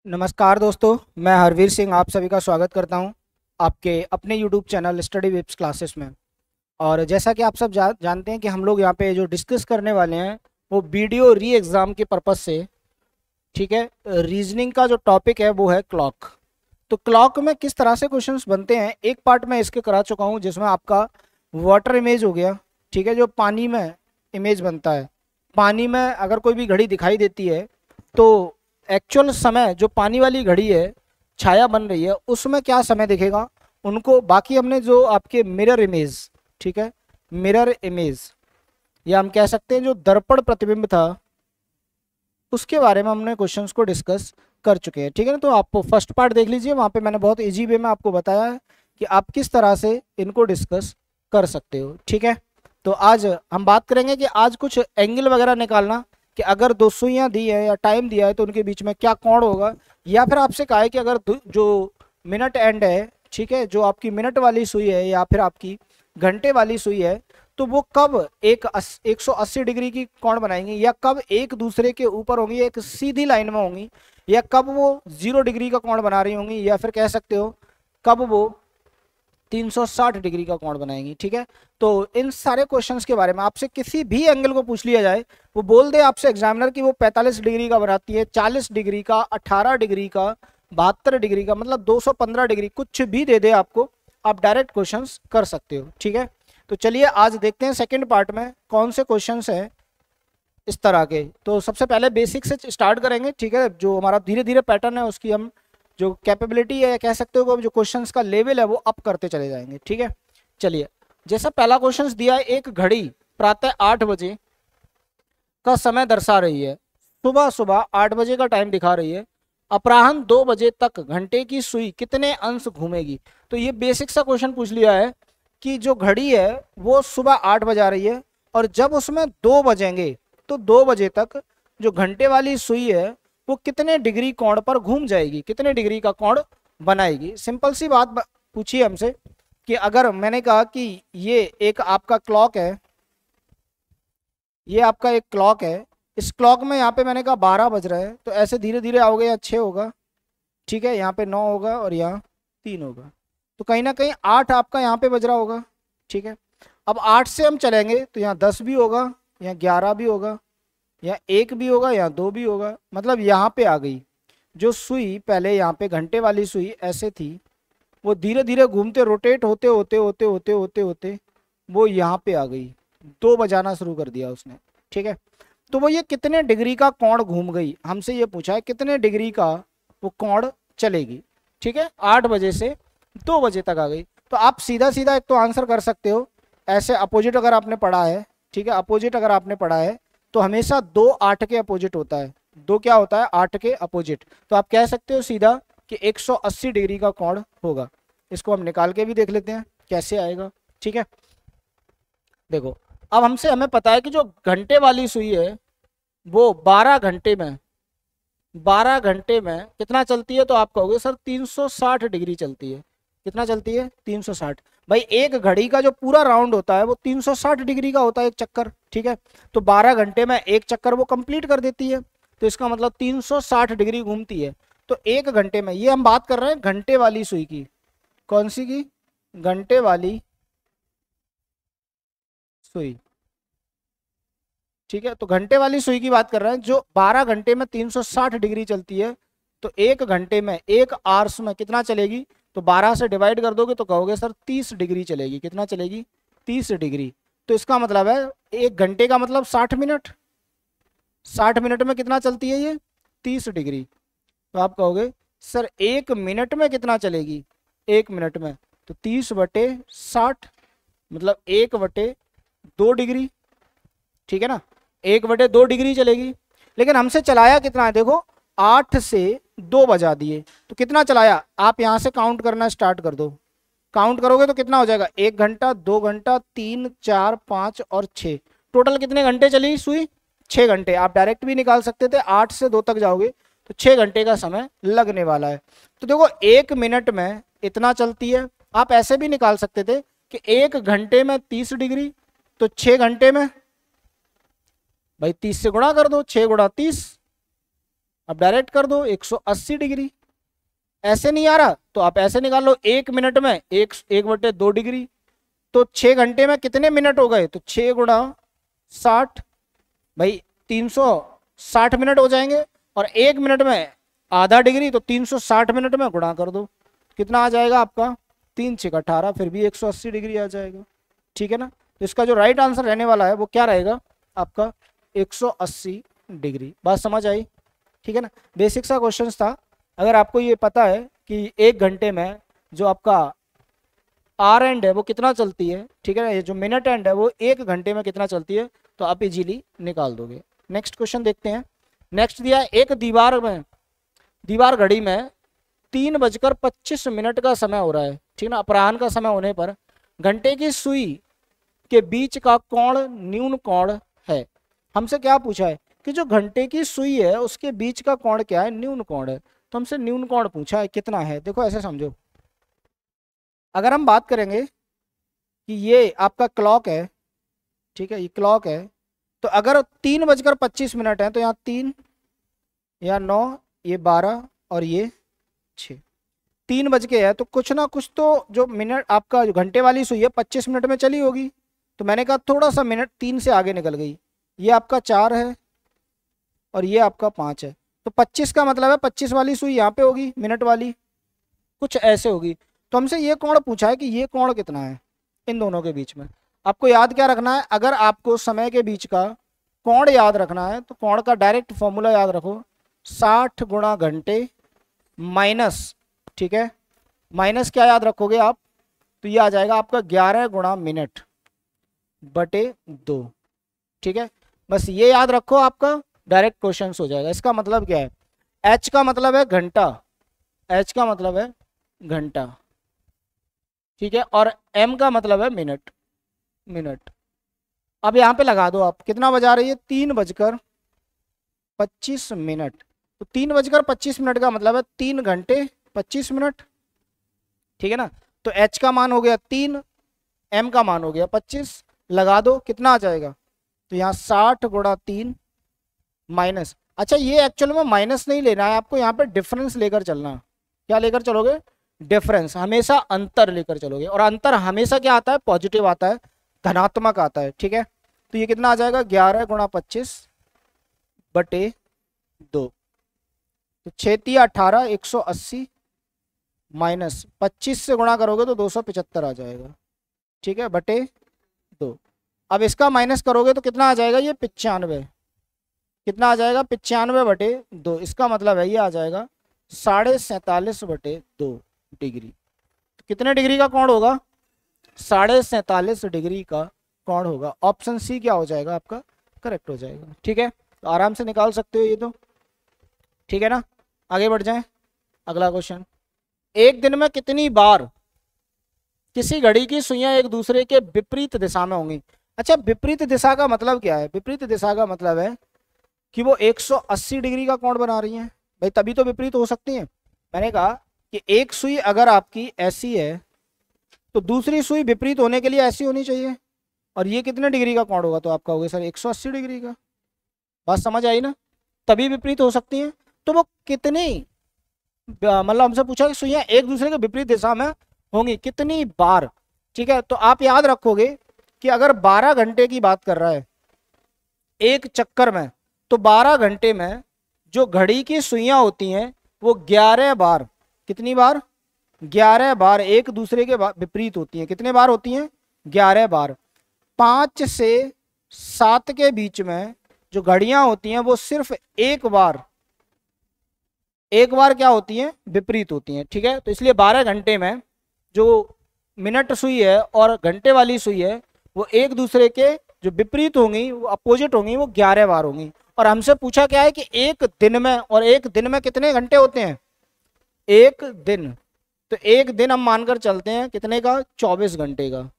नमस्कार दोस्तों, मैं हरवीर सिंह आप सभी का स्वागत करता हूं आपके अपने यूट्यूब चैनल स्टडी विप्स क्लासेस में। और जैसा कि आप सब जानते हैं कि हम लोग यहाँ पे जो डिस्कस करने वाले हैं वो वीडियो री एग्ज़ाम के पर्पज़ से, ठीक है, रीजनिंग का जो टॉपिक है वो है क्लॉक। तो क्लॉक में किस तरह से क्वेश्चंस बनते हैं, एक पार्ट मैं इसके करा चुका हूँ जिसमें आपका वाटर इमेज हो गया, ठीक है, जो पानी में इमेज बनता है। पानी में अगर कोई भी घड़ी दिखाई देती है तो एक्चुअल समय जो पानी वाली घड़ी है, छाया बन रही है, उसमें क्या समय दिखेगा उनको। बाकी हमने जो आपके मिरर इमेज, ठीक है, मिरर इमेज या हम कह सकते हैं जो दर्पण प्रतिबिंब था, उसके बारे में हमने क्वेश्चंस को डिस्कस कर चुके हैं, ठीक है ना। तो आप फर्स्ट पार्ट देख लीजिए, वहाँ पे मैंने बहुत इजी वे में आपको बताया है कि आप किस तरह से इनको डिस्कस कर सकते हो, ठीक है। तो आज हम बात करेंगे कि आज कुछ एंगल वगैरह निकालना कि अगर दो सुइयां दी है या टाइम दिया है तो उनके बीच में क्या कोण होगा, या फिर आपसे कहा है कि अगर जो मिनट एंड है, ठीक है, जो आपकी मिनट वाली सुई है या फिर आपकी घंटे वाली सुई है, तो वो कब 180 डिग्री की कोण बनाएंगी, या कब एक दूसरे के ऊपर होंगी, एक सीधी लाइन में होंगी, या कब वो 0 डिग्री का कोण बना रही होंगी, या फिर कह सकते हो कब वो 360 डिग्री का कोण बनाएंगी, ठीक है। तो इन सारे क्वेश्चंस के बारे में आपसे किसी भी एंगल को पूछ लिया जाए, वो बोल दे आपसे एग्जामिनर कि वो 45 डिग्री का बनाती है, 40 डिग्री का, 18 डिग्री का, 72 डिग्री का, मतलब 215 डिग्री, कुछ भी दे दे आपको, आप डायरेक्ट क्वेश्चंस कर सकते हो, ठीक है। तो चलिए आज देखते हैं सेकेंड पार्ट में कौन से क्वेश्चंस हैं इस तरह के। तो सबसे पहले बेसिक से स्टार्ट करेंगे, ठीक है। जो हमारा धीरे धीरे पैटर्न है उसकी हम जो कैपेबिलिटी है, कह सकते हो जो क्वेश्चंस का लेवल है वो अप करते चले जाएंगे, ठीक है। चलिए, जैसा पहला क्वेश्चंस दिया है, एक घड़ी प्रातः 8 बजे का समय दर्शा रही है, सुबह सुबह 8 बजे का टाइम दिखा रही है, अपराह्न 2 बजे तक घंटे की सुई कितने अंश घूमेगी। तो ये बेसिक सा क्वेश्चन पूछ लिया है कि जो घड़ी है वो सुबह 8 बजा रही है और जब उसमें 2 बजेंगे तो 2 बजे तक जो घंटे वाली सुई है वो कितने डिग्री कोण पर घूम जाएगी, कितने डिग्री का कोण बनाएगी। सिंपल सी बात पूछी हमसे कि अगर मैंने कहा कि ये एक आपका क्लॉक है, ये आपका एक क्लॉक है, इस क्लॉक में यहाँ पे मैंने कहा 12 बज रहा है, तो ऐसे धीरे धीरे आओगे, यहाँ 6 होगा, ठीक है, यहाँ पे 9 होगा और यहाँ 3 होगा, तो कहीं ना कहीं 8 आपका यहाँ पे बज रहा होगा, ठीक है। अब 8 से हम चलेंगे तो यहाँ 10 भी होगा, यहाँ 11 भी होगा, यहाँ 1 भी होगा, यहाँ 2 भी होगा, मतलब यहाँ पे आ गई जो सुई पहले यहाँ पे घंटे वाली सुई ऐसे थी, वो धीरे धीरे घूमते रोटेट होते होते होते होते होते होते वो यहाँ पे आ गई, 2 बजाना शुरू कर दिया उसने, ठीक है। तो वो ये कितने डिग्री का कोण घूम गई, हमसे ये पूछा है कितने डिग्री का वो कोण चलेगी, ठीक है। 8 बजे से 2 बजे तक आ गई, तो आप सीधा सीधा एक तो आंसर कर सकते हो ऐसे, अपोजिट अगर आपने पढ़ा है, ठीक है, अपोजिट अगर आपने पढ़ा है तो हमेशा 2 8 के अपोजिट होता है, 2 क्या होता है, 8 के अपोजिट, तो आप कह सकते हो सीधा कि 180 डिग्री का कोण होगा। इसको हम निकाल के भी देख लेते हैं कैसे आएगा, ठीक है। देखो, अब हमें पता है कि जो घंटे वाली सुई है वो 12 घंटे में कितना चलती है, तो आप कहोगे सर 360 डिग्री चलती है। कितना चलती है, 360। भाई एक घड़ी का जो पूरा राउंड होता है वो 360 डिग्री का होता है, एक चक्कर, ठीक है। तो 12 घंटे में एक चक्कर वो कंप्लीट कर देती है, तो इसका मतलब 360 डिग्री घूमती है। तो एक घंटे में, ये हम बात कर रहे हैं घंटे वाली सुई की, कौन सी की, घंटे वाली सुई, ठीक है। तो घंटे वाली सुई की बात कर रहे हैं जो 12 घंटे में 360 डिग्री चलती है, तो एक घंटे में, एक आवर्स में कितना चलेगी, तो 12 से डिवाइड कर दोगे तो कहोगे सर 30 डिग्री चलेगी। कितना चलेगी, 30 डिग्री। तो इसका मतलब है एक घंटे का मतलब 60 मिनट, 60 मिनट में कितना चलती है ये, 30 डिग्री। तो आप कहोगे सर एक मिनट में कितना चलेगी, एक मिनट में तो 30/60 मतलब 1/2 डिग्री, ठीक है ना, 1/2 डिग्री चलेगी। लेकिन हमसे चलाया कितना है, देखो 8 से 2 बजा दिए, तो कितना चलाया, आप यहां से काउंट करना स्टार्ट कर दो, काउंट करोगे तो कितना हो जाएगा, 1 घंटा, 2 घंटा, 3 4 5 और 6, टोटल कितने घंटे चली सुई, 6 घंटे। आप डायरेक्ट भी निकाल सकते थे, 8 से 2 तक जाओगे तो 6 घंटे का समय लगने वाला है। तो देखो एक मिनट में इतना चलती है, आप ऐसे भी निकाल सकते थे कि एक घंटे में 30 डिग्री, तो 6 घंटे में भाई 30 से गुणा कर दो, 6 गुणा 30 अब डायरेक्ट कर दो 180 डिग्री। ऐसे नहीं आ रहा तो आप ऐसे निकाल लो, 1 मिनट में 1/2 डिग्री, तो 6 घंटे में कितने मिनट हो गए, तो 6 × 60 भाई 360 मिनट हो जाएंगे। और 1 मिनट में आधा डिग्री, तो 360 मिनट में गुणा कर दो, कितना आ जाएगा आपका 3 × 6 = 18, फिर भी 180 डिग्री आ जाएगा। ठीक है ना, तो इसका जो राइट आंसर रहने वाला है वो क्या रहेगा आपका 180 डिग्री। बात समझ आई? ठीक है ना, बेसिक सा क्वेश्चन था। अगर आपको ये पता है कि 1 घंटे में जो आपका आर एंड है वो कितना चलती है, ठीक है ना, ये जो मिनट एंड है वो 1 घंटे में कितना चलती है, तो आप इजीली निकाल दोगे। नेक्स्ट क्वेश्चन देखते हैं। नेक्स्ट दिया है, एक दीवार घड़ी में 3:25 का समय हो रहा है, ठीक है ना, अपराह्न का समय होने पर घंटे की सुई के बीच का कोण न्यून कोण है। हमसे क्या पूछा है कि जो घंटे की सुई है उसके बीच का कोण क्या है, न्यून कोण है। तो हमसे न्यून कोण पूछा है, कितना है। देखो ऐसे समझो, अगर हम बात करेंगे कि ये आपका क्लॉक है, ठीक है, ये क्लॉक है, तो अगर 3:25 है तो यहाँ 3, यहाँ 9, ये 12 और ये 6, 3 बज के है, तो कुछ ना कुछ तो जो मिनट आपका जो घंटे वाली सुई है 25 मिनट में चली होगी। तो मैंने कहा थोड़ा सा मिनट 3 से आगे निकल गई, ये आपका 4 है और ये आपका 5 है, तो 25 का मतलब है 25 वाली सुई यहाँ पे होगी, मिनट वाली कुछ ऐसे होगी। तो हमसे ये कोण पूछा है कि ये कोण कितना है इन दोनों के बीच में। आपको याद क्या रखना है, अगर आपको समय के बीच का कोण याद रखना है तो कोण का डायरेक्ट फॉर्मूला याद रखो, 60 × घंटे माइनस, ठीक है, माइनस क्या याद रखोगे आप, तो ये आ जाएगा आपका 11 × मिनट बटे 2। ठीक है, बस ये याद रखो, आपका डायरेक्ट क्वेश्चन हो जाएगा। इसका मतलब क्या है, एच का मतलब है घंटा, एच का मतलब है घंटा, ठीक है, और एम का मतलब है मिनट, मिनट। अब यहाँ पे लगा दो आप, कितना बजा रही है, 3:25। तो 3:25 का मतलब है 3 घंटे 25 मिनट, ठीक है ना। तो एच का मान हो गया 3, एम का मान हो गया 25, लगा दो कितना आ जाएगा, तो यहाँ 60 × 3 माइनस, अच्छा ये एक्चुअल में माइनस नहीं लेना है आपको, यहाँ पे डिफरेंस लेकर चलना। क्या लेकर चलोगे, डिफरेंस, हमेशा अंतर लेकर चलोगे, और अंतर हमेशा क्या आता है, पॉजिटिव आता है, धनात्मक आता है। ठीक है, तो ये कितना आ जाएगा 11 × 25 बटे 2, तो 6 × 18 180 माइनस 25 से गुणा करोगे तो 275 आ जाएगा, ठीक है, बटे 2। अब इसका माइनस करोगे तो कितना आ जाएगा, ये 95, कितना आ जाएगा 95 बटे 2, इसका मतलब है ये आ जाएगा 47.5 बटे 2 डिग्री। तो कितने डिग्री का कोण होगा, 47.5 डिग्री का कोण होगा। ऑप्शन सी क्या हो जाएगा आपका, करेक्ट हो जाएगा। ठीक है, तो आराम से निकाल सकते हो ये तो, ठीक है ना। आगे बढ़ जाएं, अगला क्वेश्चन, एक दिन में कितनी बार किसी घड़ी की सुइयां एक दूसरे के विपरीत दिशा में होंगी। अच्छा, विपरीत दिशा का मतलब क्या है, विपरीत दिशा का मतलब है कि वो 180 डिग्री का कोण बना रही हैं भाई, तभी तो विपरीत हो सकती हैं। मैंने कहा कि एक सुई अगर आपकी ऐसी है तो दूसरी सुई विपरीत होने के लिए ऐसी होनी चाहिए, और ये कितने डिग्री का कोण होगा, तो आपका होगा सर 180 डिग्री का। बात समझ आई ना, तभी विपरीत हो सकती हैं। तो वो कितनी, मतलब हमसे पूछा कि सुइयां एक दूसरे के विपरीत दिशा में होंगी कितनी बार। ठीक है, तो आप याद रखोगे कि अगर 12 घंटे की बात कर रहा है एक चक्कर में, तो 12 घंटे में जो घड़ी की सुइयां होती हैं वो 11 बार, कितनी बार, 11 बार एक दूसरे के विपरीत होती हैं। कितने बार होती हैं, 11 बार। 5 से 7 के बीच में जो घड़ियां होती हैं वो सिर्फ एक बार क्या होती हैं, विपरीत होती हैं। ठीक है, तो इसलिए 12 घंटे में जो मिनट सुई है और घंटे वाली सुई है वो एक दूसरे के जो विपरीत होंगी, वो अपोजिट होंगी, वो 11 बार होंगी। और हमसे पूछा क्या है कि एक दिन में, और एक दिन में कितने घंटे होते हैं, एक दिन, तो एक दिन हम मानकर चलते हैं कितने का, 24 घंटे का।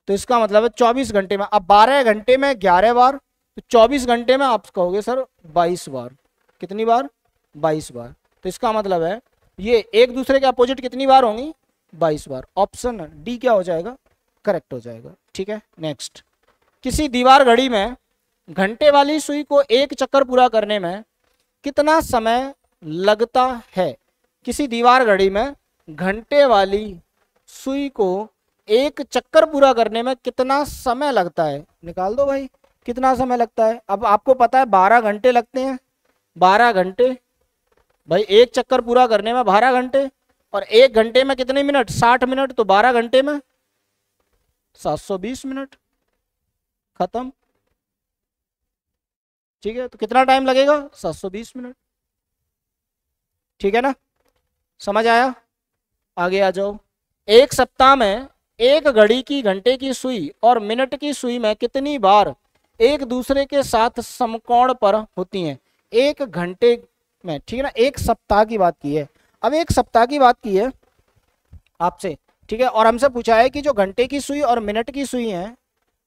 तो इसका मतलब है 24 घंटे में, अब 12 घंटे में 11 बार, तो 24 घंटे में आप कहोगे सर 22 बार। कितनी बार, 22 बार। तो इसका मतलब है ये एक दूसरे के अपोजिट कितनी बार होंगी, 22 बार। ऑप्शन डी क्या हो जाएगा, करेक्ट हो जाएगा। ठीक है, नेक्स्ट, किसी दीवार घड़ी में घंटे वाली सुई को एक चक्कर पूरा करने में कितना समय लगता है? किसी दीवार घड़ी में घंटे वाली सुई को एक चक्कर पूरा करने में कितना समय लगता है? निकाल दो भाई, कितना समय लगता है। अब आपको पता है 12 घंटे लगते हैं, 12 घंटे। भाई एक चक्कर पूरा करने में 12 घंटे, और 1 घंटे में कितने मिनट? 60 मिनट। तो 12 घंटे में 720 मिनट। खत्म। ठीक है, तो कितना टाइम लगेगा? 720 मिनट। ठीक है ना, समझ आया? आगे आ जाओ। एक सप्ताह में एक घड़ी की घंटे की सुई और मिनट की सुई में कितनी बार एक दूसरे के साथ समकोण पर होती हैं? एक घंटे में, ठीक है ना, एक सप्ताह की बात की है। अब एक सप्ताह की बात की है आपसे, ठीक है, और हमसे पूछा है कि जो घंटे की सुई और मिनट की सुई है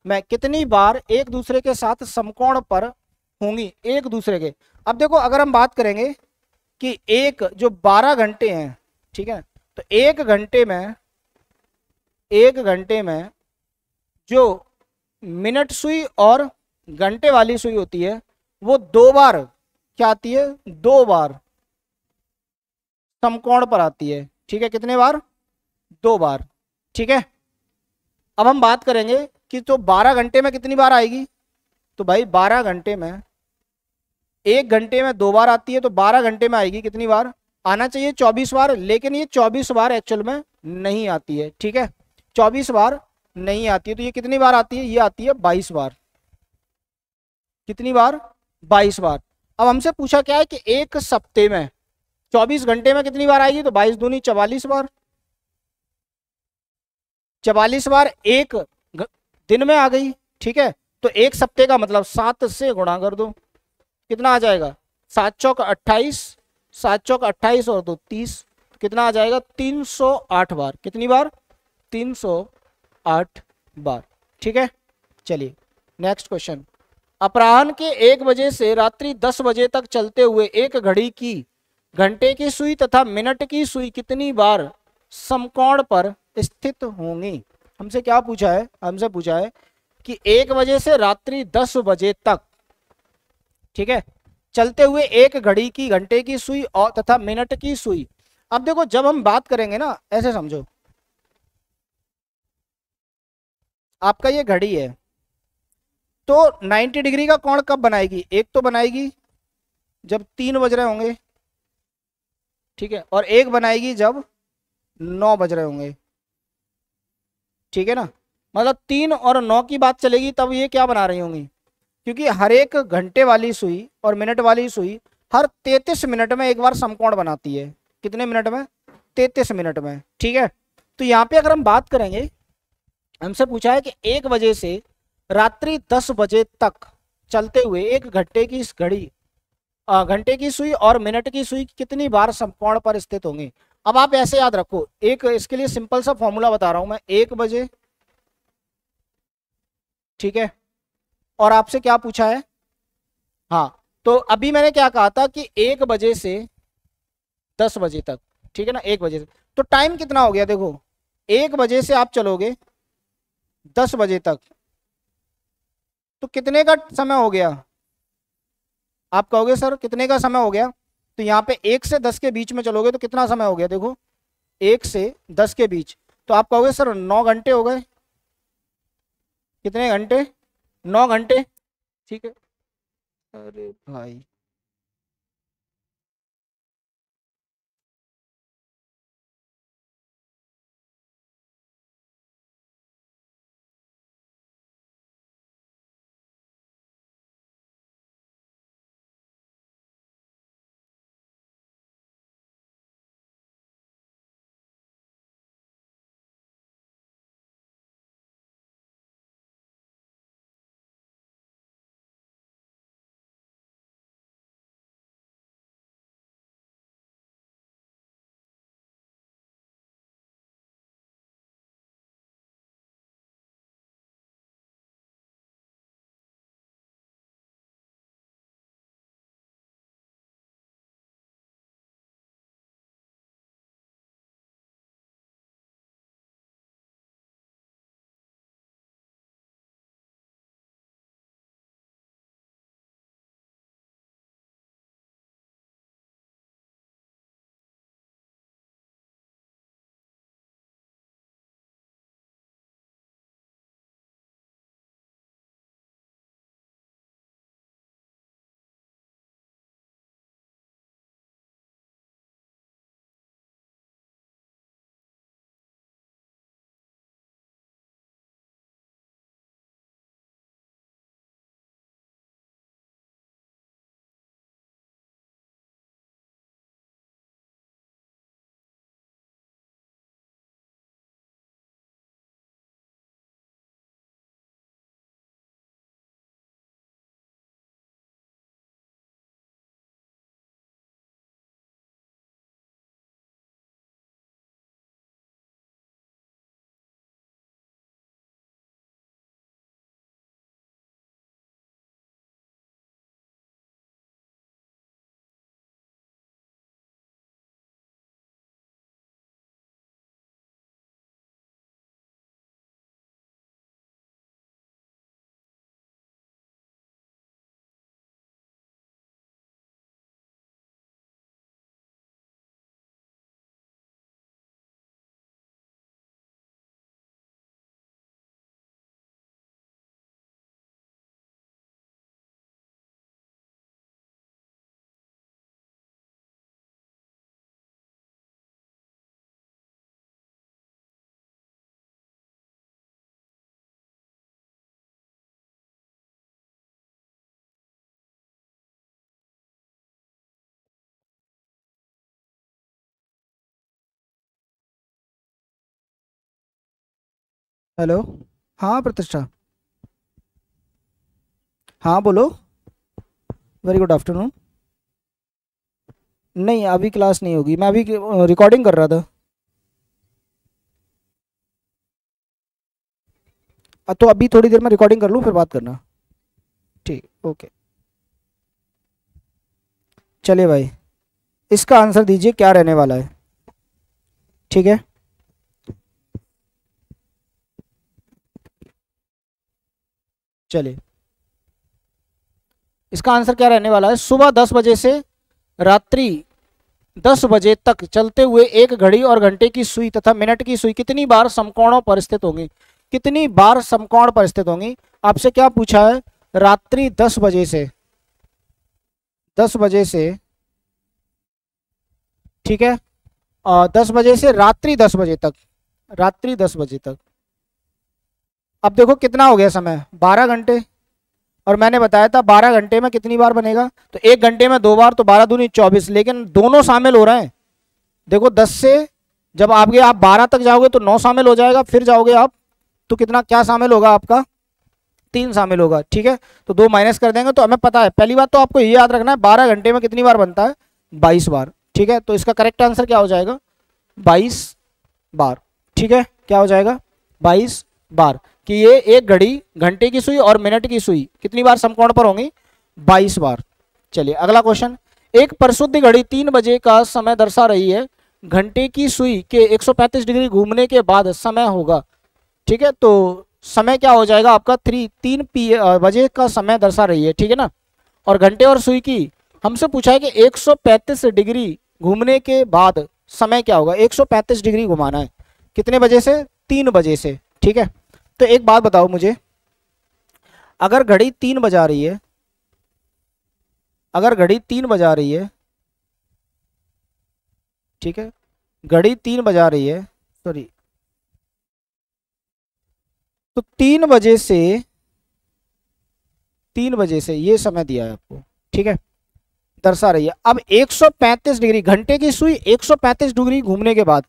में कितनी बार एक दूसरे के साथ समकोण पर होंगी एक दूसरे के। अब देखो, अगर हम बात करेंगे कि एक जो 12 घंटे हैं, ठीक है, तो एक घंटे में जो मिनट सुई और घंटे वाली सुई होती है वो 2 बार क्या आती है? 2 बार समकोण पर आती है। ठीक है, कितने बार? 2 बार। ठीक है, अब हम बात करेंगे कि तो 12 घंटे में कितनी बार आएगी। तो भाई 12 घंटे में, 1 घंटे में 2 बार आती है, तो 12 घंटे में आएगी कितनी बार? आना चाहिए 24 बार, लेकिन ये 24 बार एक्चुअल में नहीं आती है। ठीक है, 24 बार नहीं आती है, तो ये कितनी बार आती है? ये आती है 22 बार। कितनी बार? 22 बार। अब हमसे पूछा क्या है कि एक सप्ते में 24 घंटे में कितनी बार आएगी? तो 22 दूनी 44 बार। 44 बार एक दिन में आ गई। ठीक है, तो एक सप्ते का मतलब 7 से गुणा कर दो, कितना आ जाएगा? 7 चौक 28, 7 चौक 28 और 2 30, कितना आ जाएगा? 308 बार। कितनी बार? 308 बार। ठीक है, चलिए नेक्स्ट क्वेश्चन। अपराह्न के 1 बजे से रात्रि 10 बजे तक चलते हुए एक घड़ी की घंटे की सुई तथा मिनट की सुई कितनी बार समकोण पर स्थित होंगी? हमसे क्या पूछा है? हमसे पूछा है कि 1 बजे से रात्रि 10 बजे तक, ठीक है, चलते हुए एक घड़ी की घंटे की सुई और तथा मिनट की सुई। अब देखो, जब हम बात करेंगे ना, ऐसे समझो, आपका ये घड़ी है, तो 90 डिग्री का कोण कब बनाएगी? एक तो बनाएगी जब 3 बज रहे होंगे, ठीक है, और एक बनाएगी जब 9 बज रहे होंगे। ठीक है ना, मतलब 3 और 9 की बात चलेगी तब ये क्या बना रही होंगी, क्योंकि हर एक घंटे वाली सुई और मिनट वाली सुई हर 33 मिनट में एक बार समकोण बनाती है। कितने मिनट में? 33 मिनट में। ठीक है, तो यहाँ पे अगर हम बात करेंगे, हमसे पूछा है कि 1 बजे से रात्रि 10 बजे तक चलते हुए एक घंटे की इस घड़ी घंटे की सुई और मिनट की सुई कितनी बार समकोण पर स्थित होंगी। अब आप ऐसे याद रखो, एक इसके लिए सिंपल सा फॉर्मूला बता रहा हूं मैं। 1 बजे, ठीक है, और आपसे क्या पूछा है? हाँ, तो अभी मैंने क्या कहा था कि 1 बजे से 10 बजे तक, ठीक है ना, 1 बजे से, तो टाइम कितना हो गया? देखो, 1 बजे से आप चलोगे 10 बजे तक, तो कितने का समय हो गया? आप कहोगे सर कितने का समय हो गया? तो यहाँ पे 1 से 10 के बीच में चलोगे तो कितना समय हो गया? देखो, 1 से 10 के बीच, तो आप कहोगे सर 9 घंटे हो गए। कितने घंटे? 9 घंटे। ठीक है, अरे भाई हेलो। हाँ प्रतिष्ठा। हाँ बोलो। Very good afternoon. नहीं अभी क्लास नहीं होगी, मैं अभी रिकॉर्डिंग कर रहा था। तो अभी थोड़ी देर में रिकॉर्डिंग कर लूँ फिर बात करना। ठीक ओके। चलिए भाई, इसका आंसर दीजिए क्या रहने वाला है। ठीक है, चलिए इसका आंसर क्या रहने वाला है। सुबह 10 बजे से रात्रि 10 बजे तक चलते हुए एक घड़ी और घंटे की सुई तथा मिनट की सुई कितनी बार समकोणों पर स्थित होंगी। कितनी बार समकोण पर स्थित होंगी। आपसे क्या पूछा है, रात्रि 10 बजे से, 10 बजे से, ठीक है, 10 बजे से रात्रि 10 बजे तक, रात्रि 10 बजे तक। अब देखो कितना हो गया समय, 12 घंटे। और मैंने बताया था 12 घंटे में कितनी बार बनेगा, तो 1 घंटे में 2 बार, तो 12 दूनी 24, लेकिन दोनों शामिल हो रहे हैं। देखो 10 से जब आप 12 तक जाओगे तो 9 शामिल हो जाएगा, फिर जाओगे आप तो कितना क्या शामिल होगा आपका, 3 शामिल होगा। ठीक है, तो 2 माइनस कर देंगे। तो हमें पता है, पहली बात तो आपको ये याद रखना है 12 घंटे में कितनी बार बनता है, 22 बार। ठीक है, तो इसका करेक्ट आंसर क्या हो जाएगा, 22 बार। ठीक है, क्या हो जाएगा, 22 बार। कि ये एक घड़ी, घंटे की सुई और मिनट की सुई कितनी बार समकोण पर होंगी, 22 बार। चलिए अगला क्वेश्चन। एक परिशुद्ध घड़ी 3 बजे का समय दर्शा रही है, घंटे की सुई के 135 डिग्री घूमने के बाद समय होगा। ठीक है, तो समय क्या हो जाएगा आपका, 3 बजे का समय दर्शा रही है। ठीक है ना, और घंटे और सुई की हमसे पूछा है कि 135 डिग्री घूमने के बाद समय क्या होगा। 135 डिग्री घुमाना है, कितने बजे से, 3 बजे से। ठीक है, तो एक बात बताओ मुझे, अगर घड़ी 3 बजा रही है, अगर घड़ी 3 बजा रही है, ठीक है, घड़ी 3 बजा रही है, सॉरी, तो 3 बजे से, 3 बजे से ये समय दिया है आपको। ठीक है, दर्शा रही है। अब 135 डिग्री, घंटे की सुई 135 डिग्री घूमने के बाद,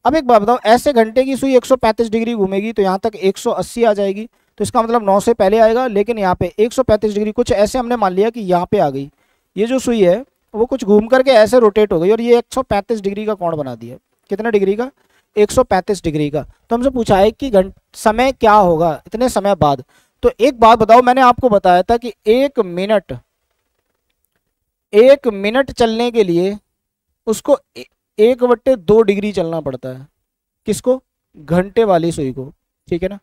अब एक बात बताओ, ऐसे घंटे की सुई 135 डिग्री घूमेगी तो यहाँ तक 180 आ जाएगी, तो इसका मतलब 9 से पहले आएगा। लेकिन यहाँ पे 135 डिग्री कुछ ऐसे हमने मान लिया कि यहाँ पे आ गई, ये जो सुई है वो कुछ घूम करके ऐसे रोटेट हो गई और ये 135 डिग्री का कोण बना दिया। कितने डिग्री का, 135 डिग्री का। तो हमसे पूछा है कि समय क्या होगा इतने समय बाद। तो एक बात बताओ, मैंने आपको बताया था कि 1 मिनट चलने के लिए उसको 1/2 डिग्री चलना पड़ता है। किसको, घंटे वाली सुई को। ठीक है ना,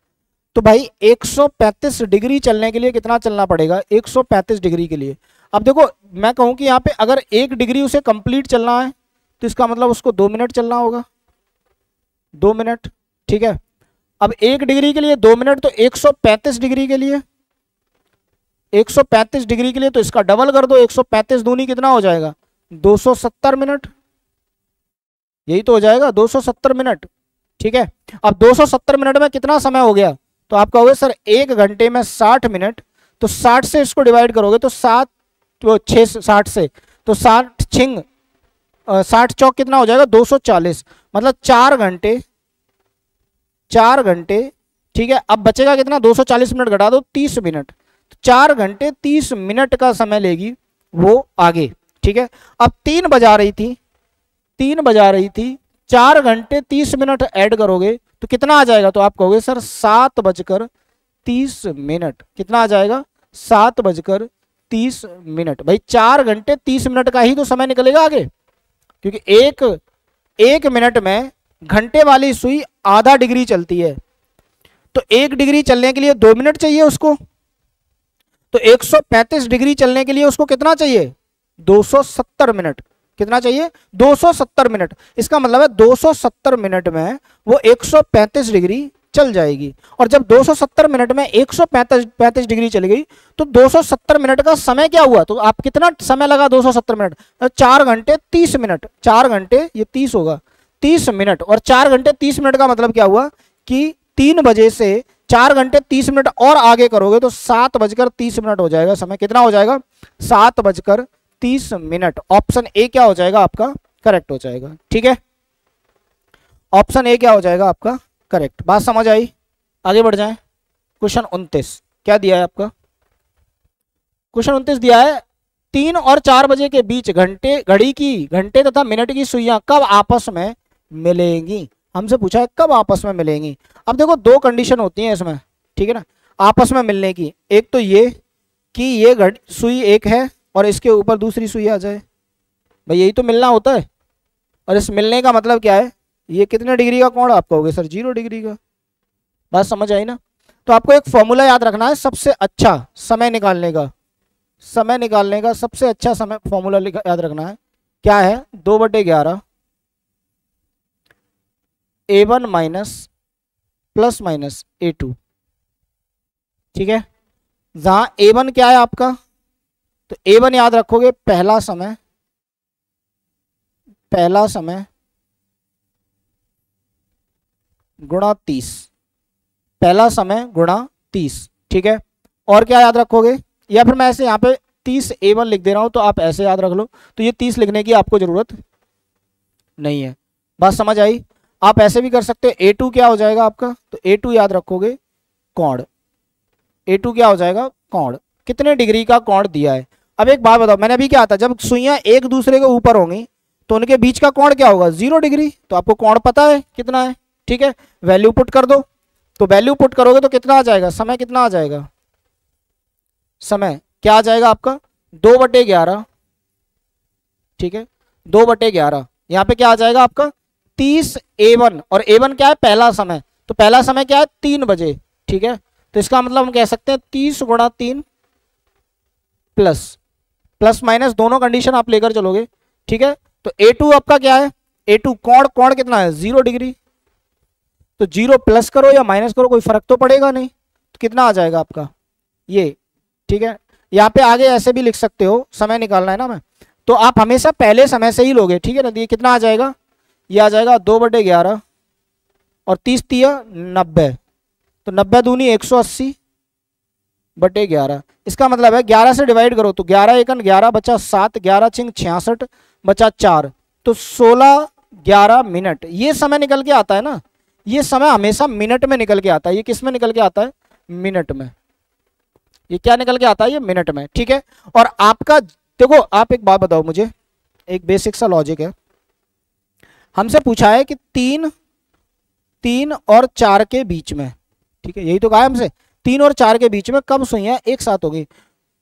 तो भाई 135 डिग्री चलने के लिए कितना चलना पड़ेगा, 135 डिग्री के लिए। अब देखो मैं कहूं कि यहाँ पे अगर 1 डिग्री उसे कंप्लीट चलना है तो इसका मतलब उसको 2 मिनट चलना होगा, 2 मिनट। ठीक है, अब 1 डिग्री के लिए 2 मिनट, तो 135 डिग्री के लिए, 135 डिग्री के लिए तो इसका डबल कर दो, 135 दूनी कितना हो जाएगा, 270 मिनट। यही तो हो जाएगा 270 मिनट। ठीक है, अब 270 मिनट में कितना समय हो गया, तो आप कहोगे सर 1 घंटे में 60 मिनट, तो 60 से इसको डिवाइड करोगे तो 7, तो 6, 60 से, तो 60 छिंग 60 चौक कितना हो जाएगा, 240, मतलब 4 घंटे, 4 घंटे। ठीक है, अब बचेगा कितना, 240 मिनट घटा दो, 30 मिनट। 4 घंटे 30 मिनट का समय लेगी वो आगे। ठीक है, अब 3 बजा रही थी, 3 बजा रही थी, 4 घंटे 30 मिनट ऐड करोगे तो कितना आ जाएगा, तो आप कहोगे सर 7:30 मिनट। कितना आ जाएगा, 7:30 मिनट। भाई 4 घंटे 30 मिनट का ही तो समय निकलेगा आगे, क्योंकि एक मिनट में घंटे वाली सुई आधा डिग्री चलती है, तो 1 डिग्री चलने के लिए 2 मिनट चाहिए उसको, तो 135 डिग्री चलने के लिए उसको कितना चाहिए, 270 मिनट। कितना चाहिए, 270 मिनट। इसका मतलब है 270 मिनट में वो 135 डिग्री चल जाएगी। और जब 270 मिनट में 135 डिग्री चली गई तो 270 मिनट का समय क्या हुआ, तो आप कितना समय लगा 270 मिनट, 4 घंटे 30 मिनट, 4 घंटे ये 30 होगा, 30 मिनट। और 4 घंटे 30 मिनट का मतलब क्या हुआ कि 3 बजे से 4 घंटे 30 मिनट और आगे करोगे तो 7:30 हो जाएगा समय। कितना हो जाएगा, 7:30। ऑप्शन ए क्या हो जाएगा आपका, करेक्ट हो जाएगा। ठीक है, ऑप्शन ए क्या हो जाएगा आपका करेक्ट। बात समझ आई। आगे बढ़ जाएं। क्वेश्चन 29 क्या दिया है आपका? क्वेश्चन 29 दिया है 3 और 4 बजे के बीच घड़ी की घंटे तथा मिनट की सुइयां कब आपस में मिलेंगी। हमसे पूछा है कब आपस में मिलेंगी। अब देखो दो कंडीशन होती हैं इसमें, ठीक है ना, आपस में मिलने की। एक तो ये कि ये सुई एक है और इसके ऊपर दूसरी सुई आ जाए, भाई यही तो मिलना होता है। और इस मिलने का मतलब क्या है, ये कितने डिग्री का कोण आपका हो गया सर? 0 डिग्री का। बात समझ आई ना? तो आपको एक फॉर्मूला याद रखना है सबसे अच्छा समय निकालने का। समय निकालने का सबसे अच्छा समय फॉर्मूला याद रखना है, क्या है? 2/11 A1 minus plus minus A2, ठीक है। जहां A1 क्या है आपका, तो A1 याद रखोगे पहला समय गुणा 30, पहला समय गुणा 30, ठीक है। और क्या याद रखोगे, या फिर मैं ऐसे यहाँ पे 30 A1 लिख दे रहा हूं तो आप ऐसे याद रख लो, तो ये 30 लिखने की आपको जरूरत नहीं है। बात समझ आई? आप ऐसे भी कर सकते हो। A2 क्या हो जाएगा आपका, तो A2 याद रखोगे कोण। A2 क्या हो जाएगा? कोण। कितने डिग्री का कोण दिया है। अब एक बात बताओ, मैंने अभी क्या था, जब सुइयां एक दूसरे के ऊपर होंगी तो उनके बीच का कोण क्या होगा? 0 डिग्री। तो आपको कोण पता है कितना है, ठीक है। वैल्यू पुट कर दो, तो वैल्यू पुट करोगे तो कितना आ जाएगा, समय कितना आ जाएगा? समय क्या आ जाएगा आपका? 2/11, ठीक है, 2/11। यहाँ पे क्या आ जाएगा आपका? 30 A1, और A1 क्या है? पहला समय। तो पहला समय क्या है? 3 बजे, ठीक है। तो इसका मतलब हम कह सकते हैं 30 गुणा 3 प्लस माइनस दोनों कंडीशन आप लेकर चलोगे, ठीक है। तो A2 आपका क्या है? A2 कोण कितना है? 0 डिग्री। तो 0 प्लस करो या माइनस करो कोई फर्क तो पड़ेगा नहीं, तो कितना आ जाएगा आपका ये, ठीक है। यहाँ पे आगे ऐसे भी लिख सकते हो, समय निकालना है ना मैं, तो आप हमेशा पहले समय से ही लोगे, ठीक है ना। ये कितना आ जाएगा? ये आ जाएगा 2/11 और 30 तिया 90, तो 90 दूनी 180/11। इसका मतलब है 11 से डिवाइड करो तो 11 एकन 11 बचा 7, 11 छिंग 66 बचा 4, तो 16-11 मिनट ये समय निकल के आता है ना। ये समय हमेशा मिनट में निकल के आता है। ये किस में निकल के आता है? मिनट में। ये क्या निकल के आता है? ये मिनट में, ठीक है। और आपका देखो, आप एक बात बताओ मुझे, एक बेसिक सा लॉजिक है। हमसे पूछा है कि 3 और 4 के बीच में, ठीक है, यही तो कहा है हमसे, 3 और 4 के बीच में कब सुइयां एक साथ होगी।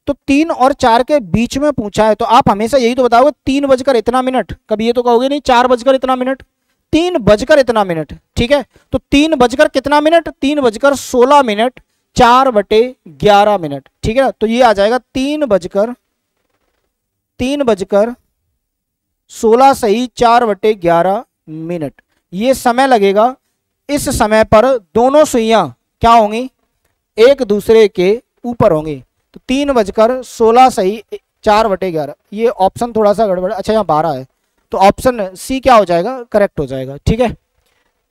तो 3 और 4 के बीच में पूछा है तो आप हमेशा यही तो बताओगे 3 बजकर इतना मिनट, कभी ये तो कहोगे नहीं 4 बजकर इतना मिनट, 3 बजकर इतना मिनट, ठीक है। तो 3 बजकर कितना मिनट? 3 बजकर 16 मिनट 4/11 मिनट, ठीक है। तो ये आ जाएगा 3 बजकर 16 सही 4/11 मिनट। ये समय लगेगा। इस समय पर दोनों सुइयां क्या होंगी? एक दूसरे के ऊपर होंगी। तो 3 बजकर 16 सही 4/11। ये ऑप्शन थोड़ा सा गड़बड़, अच्छा यहाँ 12 है, तो ऑप्शन सी क्या हो जाएगा? करेक्ट हो जाएगा, ठीक है।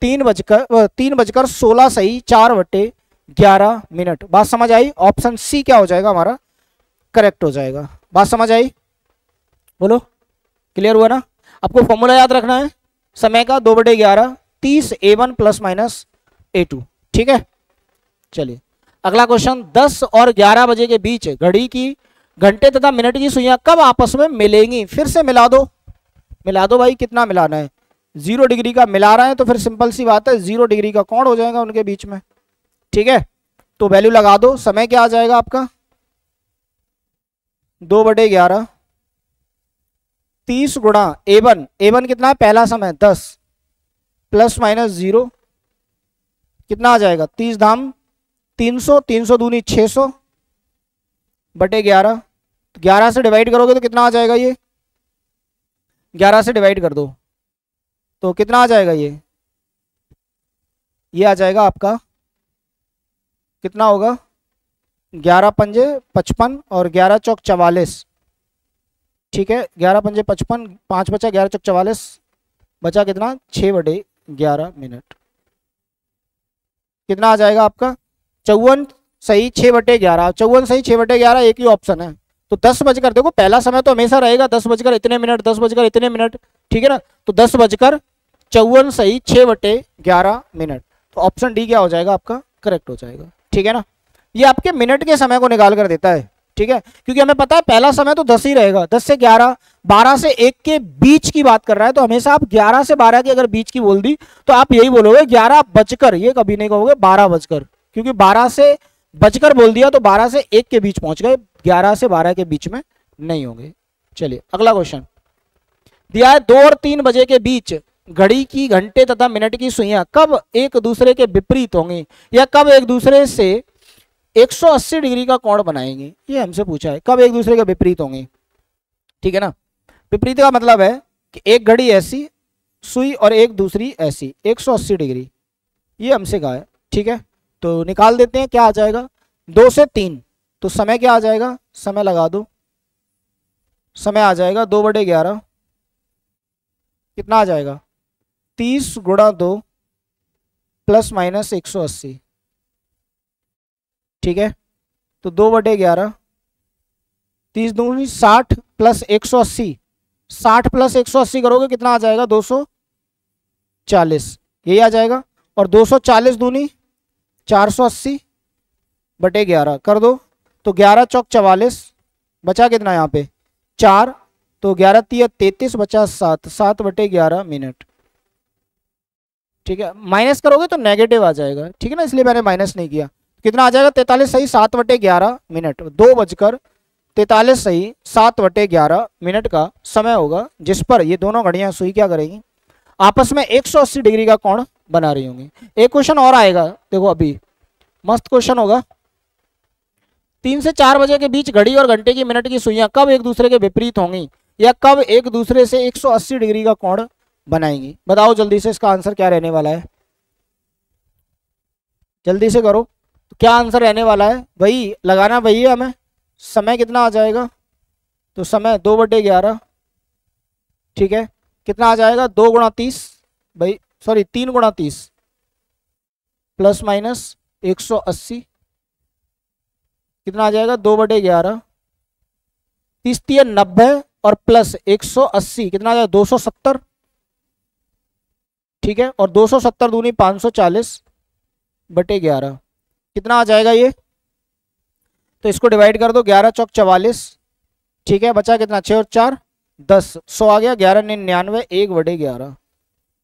3 बजकर 16 सही 4/11 मिनट। बात समझ आई? ऑप्शन सी क्या हो जाएगा हमारा? करेक्ट हो जाएगा। बात समझ आई? बोलो, क्लियर हुआ ना? आपको फॉर्मूला याद रखना है समय का, 2/11 30 A1 प्लस माइनस A2, ठीक है। चलिए अगला क्वेश्चन, 10 और 11 बजे के बीच घड़ी की घंटे तथा मिनट की सुइयां कब आपस में मिलेंगी। फिर से मिला दो भाई, कितना मिलाना है? 0 डिग्री का मिला रहे हैं तो फिर सिंपल सी बात है 0 डिग्री का कोण हो जाएगा उनके बीच में, ठीक है। तो वैल्यू लगा दो, समय क्या आ जाएगा आपका? 2/11 30 गुणा A1 कितना है? पहला समय 10 प्लस माइनस 0, कितना आ जाएगा? 30 धाम 300, 300 दूनी 600/11। 11 से डिवाइड करोगे तो कितना आ जाएगा? ये 11 से डिवाइड कर दो तो कितना आ जाएगा? ये आ जाएगा आपका, कितना होगा? 11 पंजे 55 और 11 चौक 44, ठीक है। 11 पंजे 55, 5 बचा, 11 चौक 44 बचा कितना? 6/11 मिनट। कितना आ जाएगा आपका? 54 सही 6/11। 54 सही 6/11 एक ही ऑप्शन है। तो 10 बजकर, देखो पहला समय तो हमेशा रहेगा 10 बजकर इतने मिनट, 10 बजकर इतने मिनट, ठीक है ना। तो 10 बजकर 54 सही 6/11 मिनट। तो ऑप्शन डी क्या हो जाएगा आपका? करेक्ट हो जाएगा। ठीक है ना, ये आपके मिनट के समय को निकाल कर देता है। ठीक है, क्योंकि हमें पता है पहला समय तो 10 ही रहेगा, 10 से 11, 12 से 1 के बीच की बात कर रहा है, तो हमेशा आप 11 से 12 के अगर बीच की बोल दी तो आप यही बोलोगे 11 बजकर, ये कभी नहीं कहोगे 12 बजकर, क्योंकि 12 से बजकर बोल दिया तो 12 से 1 के बीच पहुंच गए, 11 से 12 के बीच में नहीं होंगे। चलिए अगला क्वेश्चन दिया है, 2 और 3 बजे के बीच घड़ी की घंटे तथा मिनट की सुइयां कब एक दूसरे के विपरीत होंगी या कब एक दूसरे से 180 डिग्री का कोण बनाएंगे, ये हमसे पूछा है, कब एक दूसरे के विपरीत होंगे। ठीक है ना, विपरीत का मतलब है कि एक घड़ी ऐसी सुई और एक दूसरी ऐसी 180 डिग्री, ये हमसे कहा है। ठीक है, तो निकाल देते हैं, क्या आ जाएगा 2 से 3, तो समय क्या आ जाएगा, समय लगा दो, समय आ जाएगा 2/11, कितना आ जाएगा 30 गुणा 2 प्लस माइनस 180। ठीक है, तो 2/11, 30 दूनी 60 प्लस 180, 60 प्लस 180 करोगे कितना आ जाएगा 240, यही आ जाएगा। और 240 दूनी 480/11 कर दो, तो 11 चौक 44, बचा कितना यहाँ पे 4, तो 11 तिया 33, बचा 7, 7/11 मिनट। ठीक है, माइनस करोगे तो नेगेटिव आ जाएगा। ठीक है ना, इसलिए मैंने माइनस नहीं किया। कितना आ जाएगा 43 सही 7/11 मिनट, 2:43 सही 7/11 मिनट का समय होगा जिस पर ये दोनों घड़ियां सुई क्या करेंगी, आपस में 180 डिग्री का कोण बना रही होंगी। एक क्वेश्चन और आएगा, देखो अभी मस्त क्वेश्चन होगा, 3 से 4 बजे के बीच घड़ी और घंटे की मिनट की सुइयां कब एक दूसरे के विपरीत होंगी या कब एक दूसरे से 180 डिग्री का कोण बनाएंगी। बताओ जल्दी से इसका आंसर क्या रहने वाला है, जल्दी से करो, तो क्या आंसर रहने वाला है भाई, लगाना भाई है हमें। समय कितना आ जाएगा, तो समय 2/11। ठीक है, कितना आ जाएगा 2 गुणा 30 भाई, सॉरी 3 गुणा 30 प्लस माइनस 180, कितना आ जाएगा 2/11, 30 तिया 90 और प्लस 180 कितना आ जाएगा 270। ठीक है, और 270 दूनी 540/11 कितना आ जाएगा ये, तो इसको डिवाइड कर दो, 11 चौक 44। ठीक है, बचा कितना 6 और 4 10, 100 आ गया, 11 99 1/11,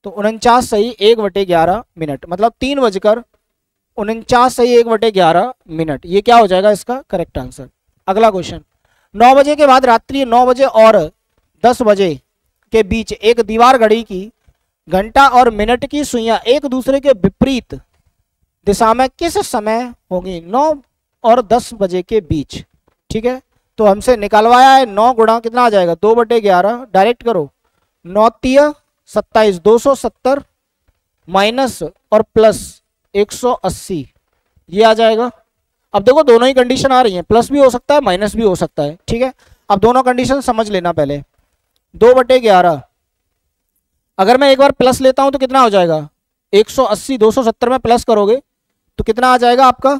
तो 49 सही 1/11 मिनट, मतलब 3:49 सही 1/11 मिनट, ये क्या हो जाएगा इसका करेक्ट आंसर। अगला क्वेश्चन, 9 बजे के बाद रात्रि 9 बजे और 10 बजे के बीच एक दीवार घड़ी की घंटा और मिनट की सुइयां एक दूसरे के विपरीत दिशा में किस समय होगी, 9 और 10 बजे के बीच। ठीक है, तो हमसे निकलवाया है 9 गुणा कितना आ जाएगा 2/11, डायरेक्ट करो, 9 तिया 27, 270 माइनस और प्लस 180, ये आ जाएगा। अब देखो दोनों ही कंडीशन आ रही हैं, प्लस भी हो सकता है माइनस भी हो सकता है। ठीक है, अब दोनों कंडीशन समझ लेना पहले। 2/11 अगर मैं एक बार प्लस लेता हूं तो कितना हो जाएगा 180, 270 में प्लस करोगे तो कितना आ जाएगा आपका,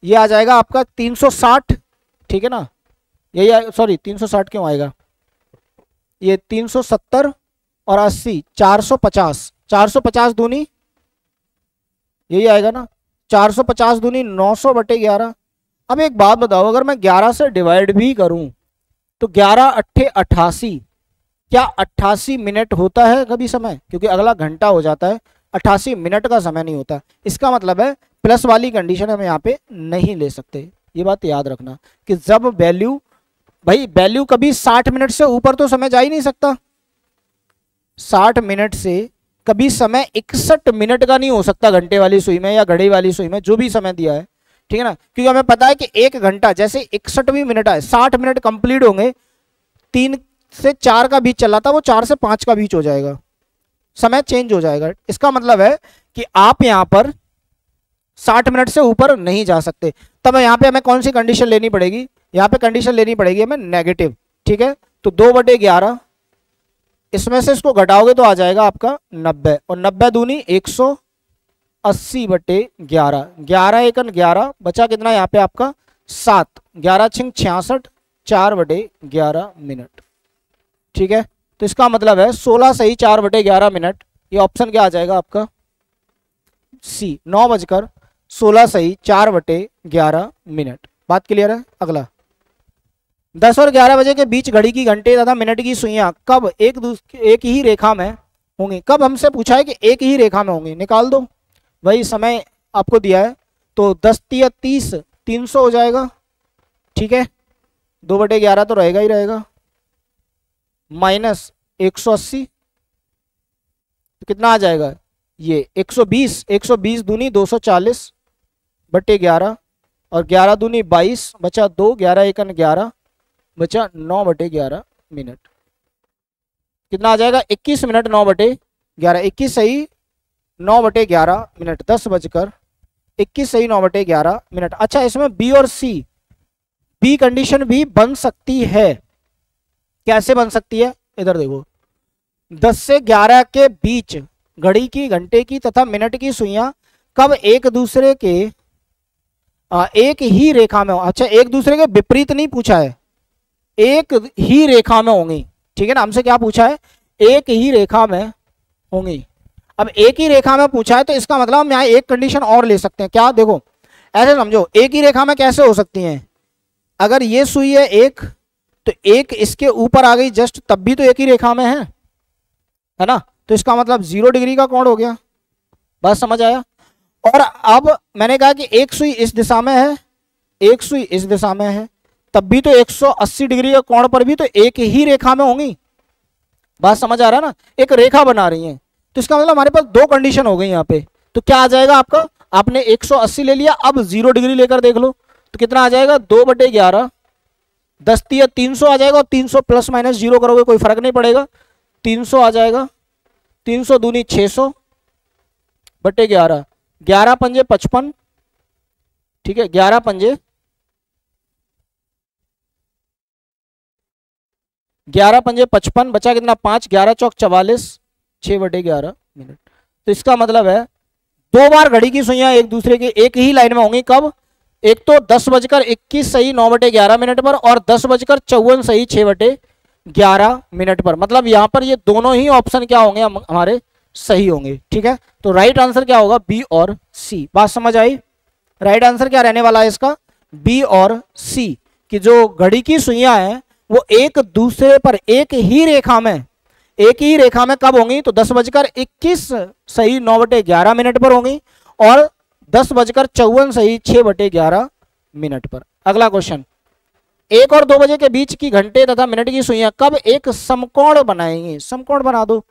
ये आ जाएगा आपका 360। ठीक है ना, यही सॉरी 360 क्यों आएगा, ये 370 और 80 450, 450 दूनी यही आएगा ना, 450 दूनी 900/11। अब एक बात बताओ, अगर मैं 11 से डिवाइड भी करूं तो 11 अट्ठे 88, क्या 88 मिनट होता है कभी समय, क्योंकि अगला घंटा हो जाता है, 88 मिनट का समय नहीं होता। इसका मतलब है प्लस वाली कंडीशन हम यहाँ पे नहीं ले सकते, ये बात याद रखना कि जब वैल्यू, भाई वैल्यू कभी 60 मिनट से ऊपर तो समय जा ही नहीं सकता, 60 मिनट से कभी समय 61 मिनट का नहीं हो सकता घंटे वाली सुई में या घड़ी वाली सुई में, जो भी समय दिया है। ठीक है ना, क्योंकि हमें पता है कि एक घंटा जैसे 61 मिनट है, 60 मिनट कंप्लीट होंगे, 3 से 4 का बीच चला था वो 4 से 5 का बीच हो जाएगा, समय चेंज हो जाएगा। इसका मतलब है कि आप यहां पर 60 मिनट से ऊपर नहीं जा सकते। तब यहाँ पे हमें कौन सी कंडीशन लेनी पड़ेगी, यहाँ पे कंडीशन लेनी पड़ेगी हमें नेगेटिव। ठीक है, तो 2/11 इसमें से इसको घटाओगे तो आ जाएगा आपका 90, और 90 दूनी 180/11, 11 एकन 11, बचा कितना यहाँ पे आपका 7, 11 छिंग 66, 4/11 मिनट। ठीक है, तो इसका मतलब है 16 सही 4/11 मिनट, ये ऑप्शन क्या आ जाएगा आपका सी, 9 बजकर 16 सही 4/11 मिनट। बात क्लियर है। अगला 10 और 11 बजे के बीच घड़ी की घंटे तथा मिनट की सुइयां कब एक ही रेखा में होंगी। कब हमसे पूछा है कि एक ही रेखा में होंगी, निकाल दो। वही समय आपको दिया है तो 10×30 300 हो जाएगा। ठीक है, 2/11 तो रहेगा ही रहेगा, माइनस 180 तो कितना आ जाएगा ये 120। 120 दूनी 240/11 और 11 दूनी 22 बचा 2, 11 एकन 11 बचा 9/11 मिनट। कितना आ जाएगा 21 मिनट 9/11। 21 सही 9/11 मिनट। 10:21 सही 9/11 मिनट। अच्छा, इसमें बी और सी, बी कंडीशन भी बन सकती है। कैसे बन सकती है, इधर देखो। 10 से 11 के बीच घड़ी की घंटे की तथा मिनट की सुइयां कब एक दूसरे के एक ही रेखा में हो। अच्छा, एक दूसरे के विपरीत नहीं पूछा है, एक ही रेखा में होंगी। ठीक है ना, हमसे क्या पूछा है, एक ही रेखा में होंगी। अब एक ही रेखा में पूछा है तो इसका मतलब हम यहाँ एक कंडीशन और ले सकते हैं। क्या, देखो ऐसे समझो, एक ही रेखा में कैसे हो सकती हैं। अगर ये सुई है एक, तो एक इसके ऊपर आ गई जस्ट, तब भी तो एक ही रेखा में है ना। तो इसका मतलब 0 डिग्री का कोण हो गया। बात समझ आया। और अब मैंने कहा कि एक सुई इस दिशा में है, एक सुई इस दिशा में है, तब भी तो 180 डिग्री का कोण पर भी तो एक ही रेखा में होंगी। बात समझ आ रहा है ना, एक रेखा बना रही है। तो इसका मतलब हमारे पास दो कंडीशन हो गई यहाँ पे। तो क्या आ जाएगा आपका, आपने 180 ले लिया, अब 0 डिग्री लेकर देख लो तो कितना आ जाएगा 2/11। 10×300 आ जाएगा और 300 प्लस माइनस 0 करोगे कोई फर्क नहीं पड़ेगा, 300 आ जाएगा। 300 दूनी 600/11। 11 पंजे 55। ठीक है, 11 पंजे 55 बचा कितना 5, 11 चौक 44 6/11 मिनट। तो इसका मतलब है दो बार घड़ी की सुइयां एक दूसरे के एक ही लाइन में होंगी। कब, एक तो 10:21 सही 9/11 मिनट पर और 10:54 सही 6/11 मिनट पर। मतलब यहां पर ये दोनों ही ऑप्शन क्या होंगे, हमारे सही होंगे। ठीक है, तो राइट आंसर क्या होगा, बी और सी। बात समझ आई। राइट आंसर क्या रहने वाला है इसका, बी और सी, कि जो घड़ी की सुइयां हैं वो एक दूसरे पर एक ही रेखा में कब होंगी, तो 10:21 सही 9/11 मिनट पर होंगी और 10:54 सही 6/11 मिनट पर। अगला क्वेश्चन, 1 और 2 बजे के बीच की घंटे तथा मिनट की सुइयां कब एक समकोण बनाएंगी। समकोण बना दो,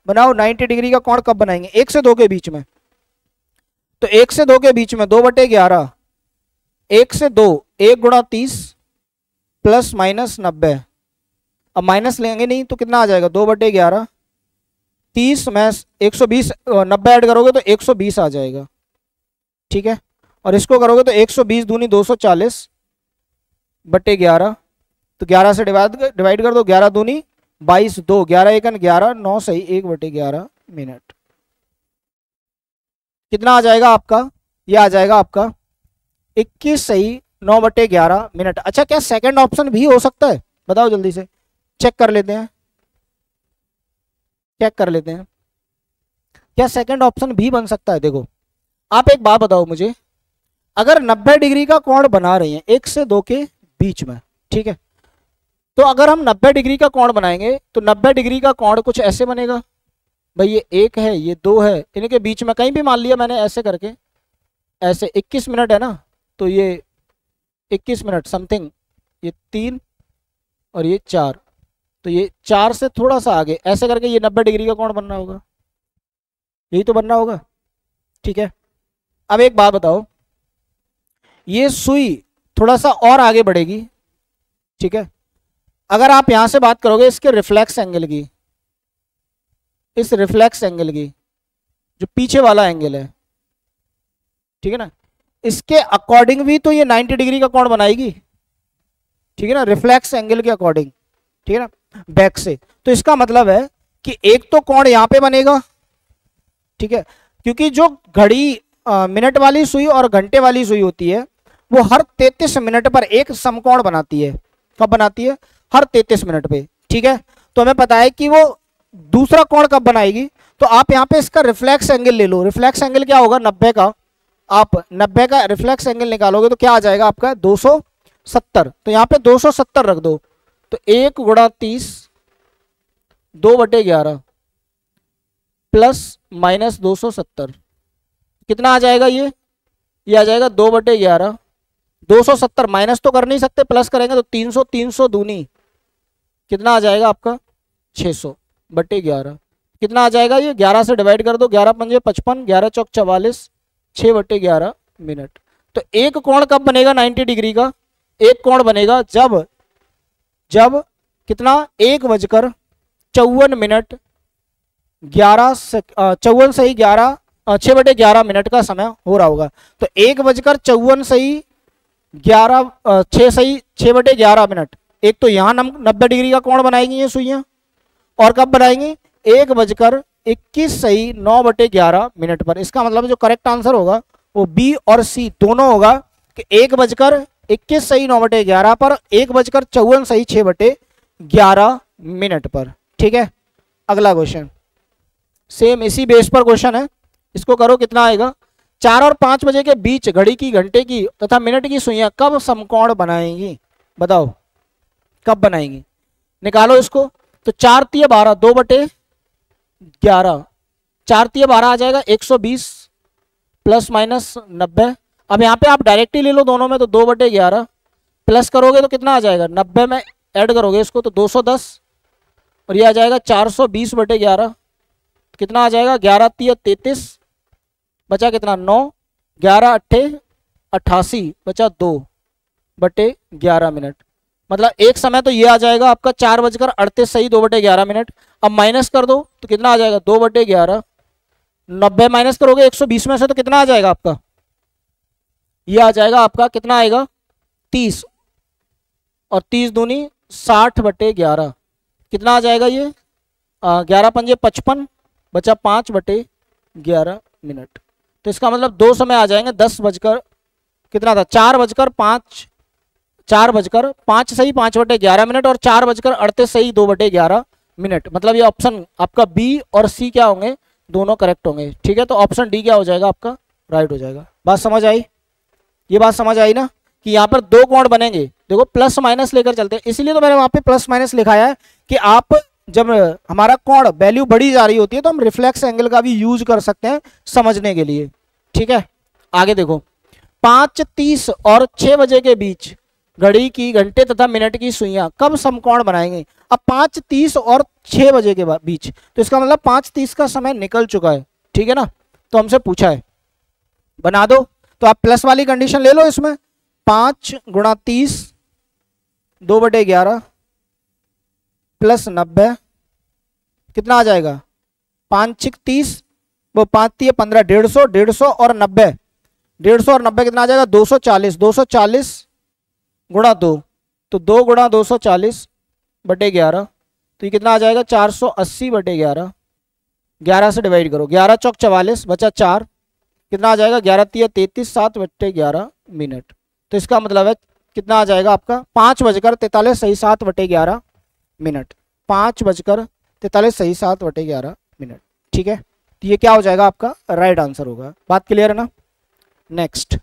बनाओ। 90 डिग्री का कोण कब बनाएंगे, 1 से 2 के बीच में। तो 1 से 2 के बीच में 2/11, 1 से 2 1 × 30 प्लस माइनस 90। अब माइनस लेंगे नहीं तो कितना आ जाएगा 2/11, 30 में 120, 90 ऐड करोगे तो 120 आ जाएगा। ठीक है, और इसको करोगे तो 120 दूनी 240/11। तो 11 से डिवाइड कर दो, 11 दूनी 22, 2 11 एकन 11 9 सही 1/11 मिनट। कितना आ जाएगा आपका, ये आ जाएगा आपका 21 सही 9/11 मिनट। अच्छा, क्या सेकंड ऑप्शन भी हो सकता है, बताओ जल्दी से, चेक कर लेते हैं। क्या सेकंड ऑप्शन भी बन सकता है। देखो आप एक बात बताओ मुझे, अगर 90 डिग्री का कोण बना रही हैं 1 से 2 के बीच में, ठीक है, तो अगर हम 90 डिग्री का कोण बनाएंगे तो 90 डिग्री का कोण कुछ ऐसे बनेगा। भाई ये 1 है, ये 2 है, इनके बीच में कहीं भी मान लिया मैंने ऐसे करके, ऐसे 21 मिनट है ना, तो ये 21 मिनट समथिंग, ये 3 और ये 4, तो ये 4 से थोड़ा सा आगे ऐसे करके ये 90 डिग्री का कोण बनना होगा, यही तो बनना होगा। ठीक है, अब एक बात बताओ, ये सुई थोड़ा सा और आगे बढ़ेगी। ठीक है, अगर आप यहां से बात करोगे इसके रिफ्लेक्स एंगल की, इस रिफ्लेक्स एंगल की, जो पीछे वाला एंगल है, ठीक है ना, इसके अकॉर्डिंग भी तो ये 90 डिग्री का कोण बनाएगी। ठीक है ना, रिफ्लेक्स एंगल के अकॉर्डिंग, ठीक है ना, बैक से। तो इसका मतलब है कि एक तो कोण यहां पे बनेगा, ठीक है, क्योंकि जो घड़ी मिनट वाली सुई और घंटे वाली सुई होती है वो हर 33 मिनट पर एक समकोण बनाती है। कब बनाती है, हर 33 मिनट पे। ठीक है, तो हमें पता है कि वो दूसरा कोण कब बनाएगी, तो आप यहाँ पे इसका रिफ्लेक्स एंगल ले लो। रिफ्लेक्स एंगल क्या होगा 90 का, आप 90 का रिफ्लेक्स एंगल निकालोगे तो क्या आ जाएगा आपका 270। तो यहाँ पे 270 रख दो, तो 1 गुणा 30 2/11 प्लस माइनस 270 कितना आ जाएगा ये आ जाएगा 2/11। 270 माइनस तो कर नहीं सकते, प्लस करेंगे तो 300, 300 दूनी कितना आ जाएगा आपका 600/11। कितना आ जाएगा ये 11 से डिवाइड कर दो, 11 पंजे 55, 11 चौक 44, 6/11 मिनट। तो एक कोण कब बनेगा 90 डिग्री का? एक कोण बनेगा जब कितना 1:54 54 सही 11 6/11 मिनट का समय हो रहा होगा। तो 1:54 सही 11 6 सही 6/11 मिनट। एक तो यहाँ 90 डिग्री का कोण बनाएंगी ये सुइयां, और कब बनाएंगी 1:21 सही 9/11 मिनट पर। इसका मतलब जो करेक्ट आंसर होगा वो बी और सी दोनों होगा कि 1:21 सही 9/11 पर, 1:54 सही 6/11 मिनट पर। ठीक है, अगला क्वेश्चन सेम इसी बेस पर क्वेश्चन है, इसको करो। कितना आएगा 4 और 5 बजे के बीच घड़ी की, घंटे की तथा मिनट की सुइयां कब समकोण बनाएंगी? बताओ कब बनाएंगी, निकालो इसको। तो 4 तिया 12 2/11, 4 तिया 12 आ जाएगा 120 प्लस माइनस 90। अब यहाँ पे आप डायरेक्ट ही ले लो दोनों में, तो 2/11 प्लस करोगे तो कितना आ जाएगा 90 में ऐड करोगे इसको तो 210, और ये आ जाएगा 420/11। कितना आ जाएगा 11 तिया 33, बचा कितना 9, 11 अट्ठे 88, बचा 2/11 मिनट। मतलब एक समय तो ये आ जाएगा आपका 4:38 सही 2/11 मिनट। अब माइनस कर दो तो कितना आ जाएगा 2/11, 90 माइनस करोगे 120 में से तो कितना आ जाएगा आपका, ये आ जाएगा आपका कितना आएगा 30, और 30 दूनी 60/11 कितना आ जाएगा ये 11 पंजे 55, बचा 5/11 मिनट। तो इसका मतलब दो समय आ जाएंगे 10 बजकर कितना था 4:05 सही 5/11 मिनट, और 4:38 सही 2/11 मिनट। मतलब ये ऑप्शन आपका बी और सी क्या होंगे, दोनों करेक्ट होंगे। ठीक है, तो ऑप्शन डी क्या हो जाएगा आपका, राइट हो जाएगा। बात समझ आई? ये बात समझ आई ना कि यहाँ पर दो कोण बनेंगे, देखो प्लस माइनस लेकर चलते हैं, इसीलिए तो मैंने वहां पे प्लस माइनस लिखाया है कि आप जब हमारा कोण वैल्यू बढ़ी जा रही होती है तो हम रिफ्लेक्स एंगल का भी यूज कर सकते हैं समझने के लिए। ठीक है, आगे देखो 5:30 और 6 बजे के बीच घड़ी की, घंटे तथा मिनट की सुइयां कब समकोण बनाएंगे? अब 5:30 और 6 बजे के बीच, तो इसका मतलब 5:30 का समय निकल चुका है। ठीक है ना, तो हमसे पूछा है बना दो, तो आप प्लस वाली कंडीशन ले लो इसमें, 5 गुणा 30 2/11 प्लस 90 कितना आ जाएगा 5 30, वो 5 3 15, 150, 150 और 90, 150 और 90 कितना आ जाएगा 240, 240 गुणा 2, तो 2 गुणा 240/11, तो ये कितना आ जाएगा 480/11। 11 से डिवाइड करो, 11 चौक 44, बचा 4, कितना आ जाएगा 11 तिया 33, 7/11 मिनट। तो इसका मतलब है कितना आ जाएगा आपका 5:43 सही 7/11 मिनट, 5:43 सही 7/11 मिनट। ठीक है, तो ये क्या हो जाएगा आपका राइट आंसर होगा। बात क्लियर है ना? नेक्स्ट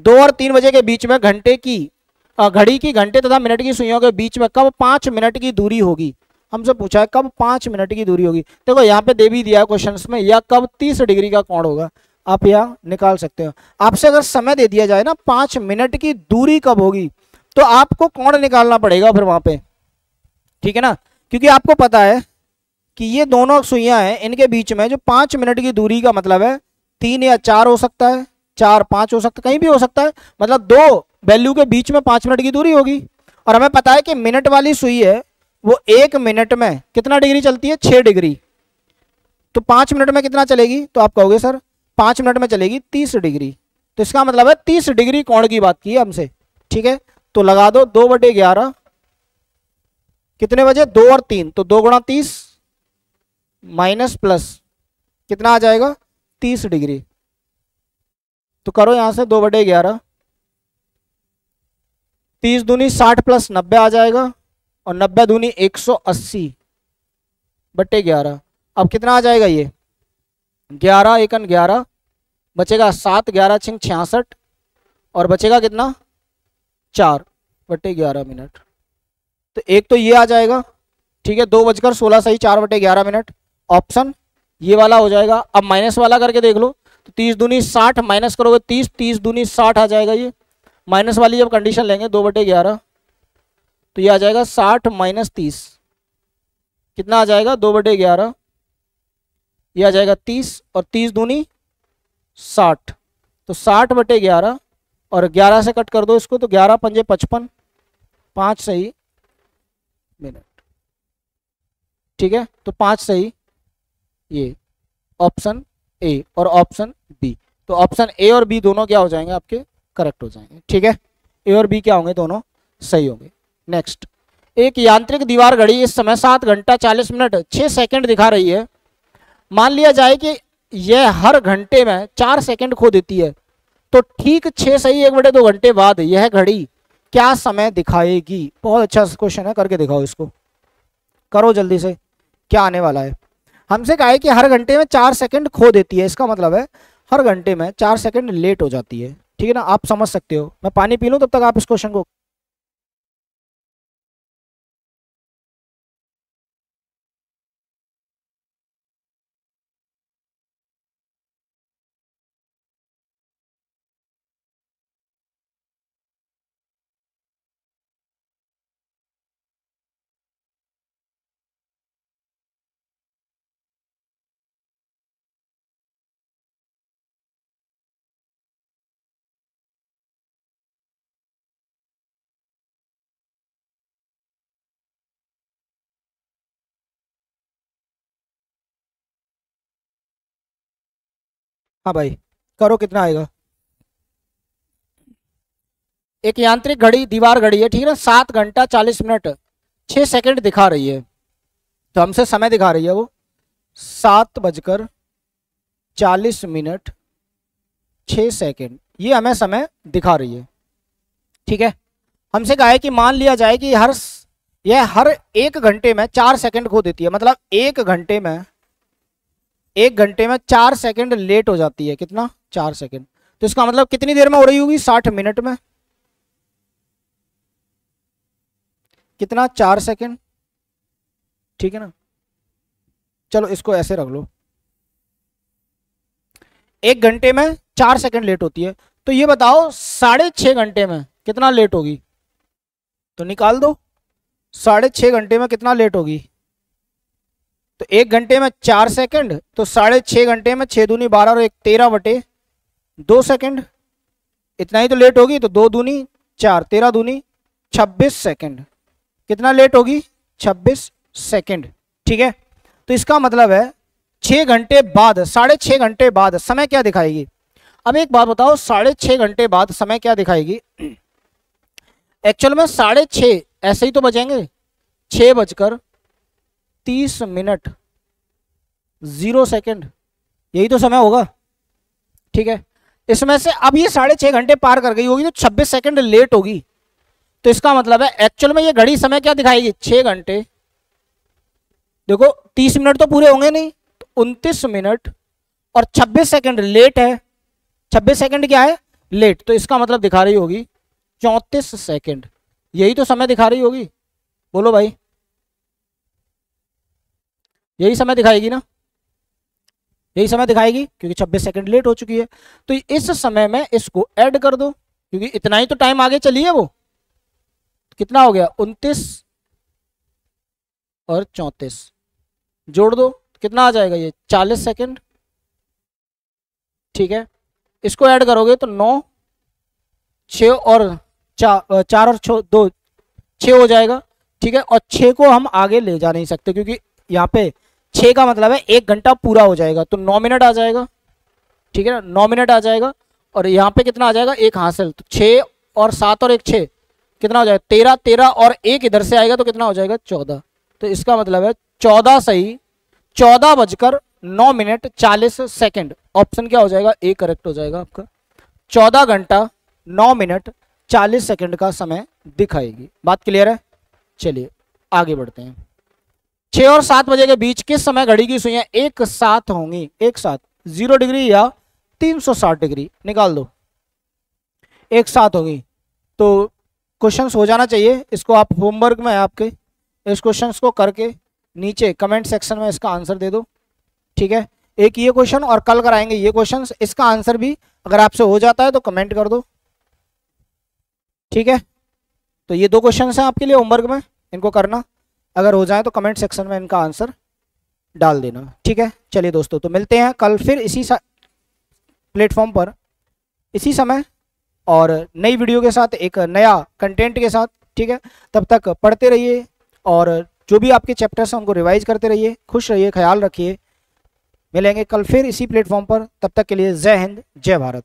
2 और 3 बजे के बीच में घंटे की, घड़ी की, घंटे तथा मिनट की सुइयों के बीच में कब 5 मिनट की दूरी होगी? हमसे पूछा है कब 5 मिनट की दूरी होगी। देखो यहाँ पे दे भी दिया है क्वेश्चंस में, या कब 30 डिग्री का कोण होगा, आप यहाँ निकाल सकते हो। आपसे अगर समय दे दिया जाए ना 5 मिनट की दूरी कब होगी, तो आपको कोण निकालना पड़ेगा फिर वहां पे। ठीक है ना, क्योंकि आपको पता है कि ये दोनों सुइयां हैं, इनके बीच में जो 5 मिनट की दूरी का मतलब है 3 या 4 हो सकता है, 4 5 हो सकता है, कहीं भी हो सकता है, मतलब दो वैल्यू के बीच में 5 मिनट की दूरी होगी। और हमें पता है कि मिनट वाली सुई है वो 1 मिनट में कितना डिग्री चलती है 6 डिग्री, तो 5 मिनट में कितना चलेगी, तो आप कहोगे सर 5 मिनट में चलेगी 30 डिग्री। तो इसका मतलब है 30 डिग्री कोण की बात की है हमसे। ठीक है, तो लगा दो 2/11 कितने बजे 2 और 3, तो 2 गुणा 30 माइनस प्लस कितना आ जाएगा 30 डिग्री। तो करो यहां से 2/11, 30 दूनी 60 प्लस 90 आ जाएगा, और 90 दूनी 180/11। अब कितना आ जाएगा ये 11 एकन 11, बचेगा 7 11 छिंग 66 और बचेगा कितना 4/11 मिनट। तो एक तो ये आ जाएगा, ठीक है, 2:16 सही 4/11 मिनट, ऑप्शन ये वाला हो जाएगा। अब माइनस वाला करके देख लो, तो 30 दूनी 60 माइनस करोगे 30, 30 दूनी 60 आ जाएगा। ये माइनस वाली जब कंडीशन लेंगे 2/11 तो ये आ जाएगा 60 माइनस 30, कितना आ जाएगा 2/11, ये आ जाएगा 30 और 30 दूनी 60, तो 60/11 और 11 से कट कर दो इसको, तो 11 पंजे 55, 5 सही मिनट, ठीक है, तो 5 सही ये ऑप्शन ए और ऑप्शन बी। तो ऑप्शन ए और बी दोनों क्या हो जाएंगे आपके करेक्ट हो जाएंगे, ठीक है, ए और बी क्या होंगे दोनों सही होंगे। नेक्स्ट, एक यांत्रिक दीवार घड़ी इस समय 7 घंटा 40 मिनट 6 सेकंड दिखा रही है। मान लिया जाए कि यह हर घंटे में 4 सेकंड खो देती है, तो ठीक 6 सही 1/2 घंटे बाद यह घड़ी क्या समय दिखाएगी। बहुत अच्छा क्वेश्चन है, करके दिखाओ इसको, करो जल्दी से, क्या आने वाला है। हमसे कहा है कि हर घंटे में 4 सेकंड खो देती है, इसका मतलब है हर घंटे में 4 सेकंड लेट हो जाती है, ठीक है ना। आप समझ सकते हो, मैं पानी पी लूं तब तक आप इस क्वेश्चन को। हाँ भाई, करो, कितना आएगा। एक यांत्रिक घड़ी दीवार घड़ी है, ठीक है ना, 7 घंटा 40 मिनट 6 सेकंड दिखा रही है, तो हमसे समय दिखा रही है वो 7:40 6 सेकंड, ये हमें समय दिखा रही है, ठीक है। हमसे कहा है कि मान लिया जाए कि यह हर 1 घंटे में 4 सेकंड खो देती है, मतलब 1 घंटे में 4 सेकंड लेट हो जाती है, कितना 4 सेकंड, तो इसका मतलब कितनी देर में हो रही होगी 60 मिनट में, कितना 4 सेकंड, ठीक है ना। चलो इसको ऐसे रख लो, 1 घंटे में 4 सेकंड लेट होती है, तो ये बताओ 6.5 घंटे में कितना लेट होगी, तो निकाल दो 6.5 घंटे में कितना लेट होगी। तो 1 घंटे में 4 सेकंड, तो 6.5 घंटे में 6 दूनी 12 और 1 13/2 सेकंड, इतना ही तो लेट होगी। तो 2 दूनी 4 13 दूनी 26 सेकंड, कितना लेट होगी 26 सेकंड, ठीक है। तो इसका मतलब है 6 घंटे बाद 6.5 घंटे बाद समय क्या दिखाएगी। अब एक बात बताओ, 6.5 घंटे बाद समय क्या दिखाएगी। एक्चुअल में 6.5 ऐसे ही तो बचेंगे, 6:30 0 सेकंड, यही तो समय होगा, ठीक है। इसमें से अब ये 6.5 घंटे पार कर गई होगी, तो 26 सेकंड लेट होगी, तो इसका मतलब है एक्चुअल में ये घड़ी समय क्या दिखाएगी 6 घंटे, देखो 30 मिनट तो पूरे होंगे नहीं, तो 29 मिनट और 26 सेकंड लेट है, 26 सेकंड क्या है लेट, तो इसका मतलब दिखा रही होगी 34 सेकंड, यही तो समय दिखा रही होगी, बोलो भाई, यही समय दिखाएगी ना, यही समय दिखाएगी, क्योंकि 26 सेकंड लेट हो चुकी है। तो इस समय में इसको ऐड कर दो, क्योंकि इतना ही तो टाइम आगे चली है वो, कितना हो गया 29 और 34, जोड़ दो कितना आ जाएगा ये 40 सेकंड, ठीक है। इसको ऐड करोगे तो 9 6 और 4 और 2 6 हो जाएगा, ठीक है। और 6 को हम आगे ले जा नहीं सकते, क्योंकि यहाँ पे 6 का मतलब है 1 घंटा पूरा हो जाएगा, तो 9 मिनट आ जाएगा, ठीक है ना, 9 मिनट आ जाएगा। और यहाँ पे कितना आ जाएगा 1 हासिल, तो 6 और 7 और 1 6 कितना हो जाएगा 13, 13 और 1 इधर से आएगा तो कितना हो जाएगा 14, तो इसका मतलब है 14 सही 14:09 40 सेकंड, ऑप्शन क्या हो जाएगा ए करेक्ट हो जाएगा आपका, 14 घंटा 9 मिनट 40 सेकंड का समय दिखाएगी। बात क्लियर है, चलिए आगे बढ़ते हैं। 6 और 7 बजे के बीच किस समय घड़ी की सुइयां एक साथ होंगी, एक साथ 0 डिग्री या 360 डिग्री निकाल दो, एक साथ होगी। तो क्वेश्चंस हो जाना चाहिए। इसको आप होमवर्क में आपके इस क्वेश्चंस को करके नीचे कमेंट सेक्शन में इसका आंसर दे दो, ठीक है। एक ये क्वेश्चन और कल कराएंगे ये क्वेश्चंस, इसका आंसर भी अगर आपसे हो जाता है तो कमेंट कर दो, ठीक है। तो ये 2 क्वेश्चंस हैं आपके लिए होमवर्क में, इनको करना, अगर हो जाए तो कमेंट सेक्शन में इनका आंसर डाल देना, ठीक है। चलिए दोस्तों, तो मिलते हैं कल फिर इसी प्लेटफॉर्म पर इसी समय और नई वीडियो के साथ, एक नया कंटेंट के साथ, ठीक है। तब तक पढ़ते रहिए और जो भी आपके चैप्टर्स हैं उनको रिवाइज करते रहिए। खुश रहिए, ख्याल रखिए। मिलेंगे कल फिर इसी प्लेटफॉर्म पर, तब तक के लिए जय हिंद, जय भारत।